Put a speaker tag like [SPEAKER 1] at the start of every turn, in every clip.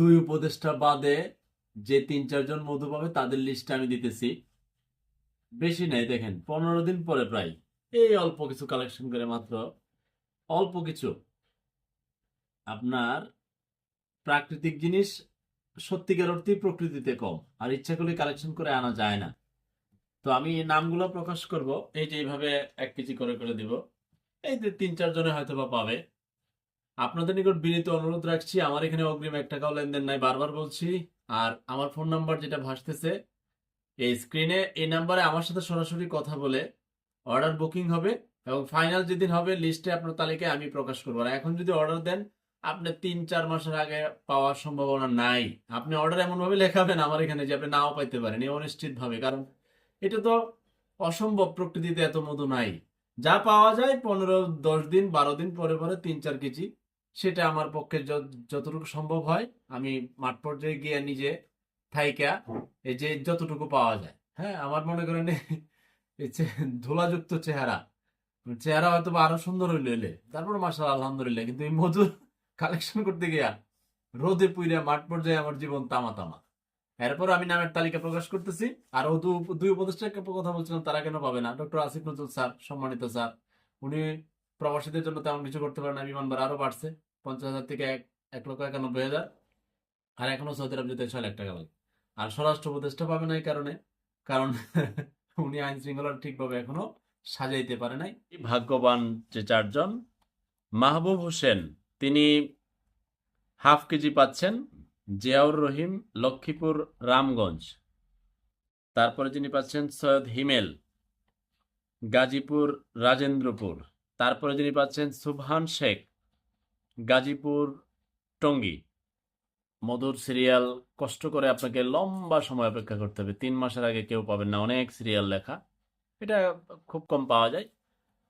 [SPEAKER 1] দুই উপদেষ্টা বাদে যে 3-4 জন মধু পাবে তাদের লিস্ট আমি দিতেছি। বেশি নাই, দেখেন 15 দিন পরে প্রায় এই অল্প কিছু কালেকশন করে, মাত্র অল্প কিছু আপনার প্রাকৃতিক জিনিস সত্যিকার অর্থে প্রকৃতিতে কম, আর ইচ্ছা করলে কালেকশন করে আনা যায় না। তো আমি এই নামগুলো প্রকাশ করব, এই যে এইভাবে 1 কেজি করে করে দিব। এই যে 3-4 জনে হয়তো বা পাবে। আপনাদের নিকট বিনীত অনুরোধ রাখছি, আমার এখানে অগ্রিম 1 টাকাও লেনদেন নাই, বারবার বলছি। আর আমার ফোন নাম্বার যেটা ভাসতেছে এই স্ক্রিনে, এই নাম্বারে আমার সাথে সরাসরি কথা বলে অর্ডার বুকিং হবে, এবং ফাইনাল যেদিন হবে লিস্টে আপনার তালিকায় আমি প্রকাশ করবো। আর এখন যদি অর্ডার দেন, আপনি 3-4 মাসের আগে পাওয়ার সম্ভাবনা নাই। আপনি অর্ডার এমন ভাবে লেখাবেন আমার এখানে যে আপনি নাও পাইতে পারেন, এই অনিশ্চিত ভাবে, কারণ এটা তো অসম্ভব, প্রকৃতিতে এত মধু নাই। যা পাওয়া যায় 15-10 দিন 12 দিন পরে পরে 3-4 কেজি, সেটা আমার পক্ষে যতটুকু সম্ভব হয় আমি মাঠ পর্যায়ে গিয়ে নিজে থাইকা এই যে যতটুকু পাওয়া যায়। হ্যাঁ, আমার মনে করেন এই ধুলাযুক্ত চেহারা, চেহারা হয়তো বা আরো সুন্দর হইলে হইলে তারপর মাশাআল্লাহ আলহামদুলিল্লাহ, কিন্তু এই মধু কালেকশন করতে গিয়া রোদে পুইরা মাঠ পর্যায়ে আমার জীবন তামা তামা। এরপর আমি নামের তালিকা প্রকাশ করতেছি। আর দুই উপদেষ্টার কথা বলছিলাম, তারা কেন পাবে না? ডক্টর আসিফ নজরুল স্যার, সম্মানিত স্যার, উনি প্রবাসীদের জন্য তেমন কিছু করতে পারেন না, বিমান ভাড়া আরো বাড়ছে 50,000 থেকে 1,91,000, আর এখনো সৌদি আরব যেতে 6 লাখ টাকা লাগে। আর স্বরাষ্ট্র উপদেষ্টা পাবে না এই কারণে, কারণ উনি আইন শৃঙ্খলা ঠিকভাবে এখনো সাজাইতে পারে নাই। ভাগ্যবান যে 4 জন, মাহবুব হোসেন, তিনি হাফ কেজি পাচ্ছেন। জিয়াউর রহিম, লক্ষ্মীপুর রামগঞ্জ। তারপরে যিনি পাচ্ছেন সৈয়দ হিমেল, গাজীপুর রাজেন্দ্রপুর। তারপরে যিনি পাচ্ছেন সুবহান শেখ, গাজীপুর টঙ্গী। মধুর সিরিয়াল কষ্ট করে আপনাকে লম্বা সময় অপেক্ষা করতে হবে, 3 মাসের আগে কেউ পাবেন না, অনেক সিরিয়াল লেখা, এটা খুব কম পাওয়া যায়।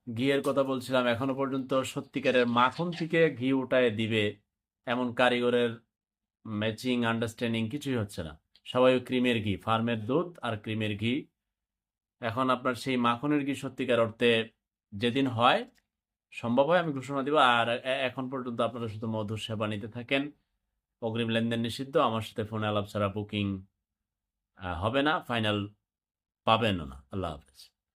[SPEAKER 1] ঘিয়ের কথা বলছিলাম, এখনো পর্যন্ত সত্যিকারের মাখন থেকে ঘি উঠায় দিবে এমন কারিগরের ম্যাচিং আন্ডারস্ট্যান্ডিং কিছুই হচ্ছে না। সবাই ক্রিমের ঘি, ফার্মের দুধ আর ক্রিমের ঘি। এখন আপনার সেই মাখনের ঘি সত্যিকার অর্থে যেদিন হয়, সম্ভব হয়, আমি ঘোষণা দিব। আর এখন পর্যন্ত আপনারা শুধু মধুর সেবা নিতে থাকেন। অগ্রিম লেনদেন নিষিদ্ধ, আমার সাথে ফোনে আলাপ ছাড়া বুকিং হবে না, ফাইনাল পাবেনও না। আল্লাহ হাফেজ।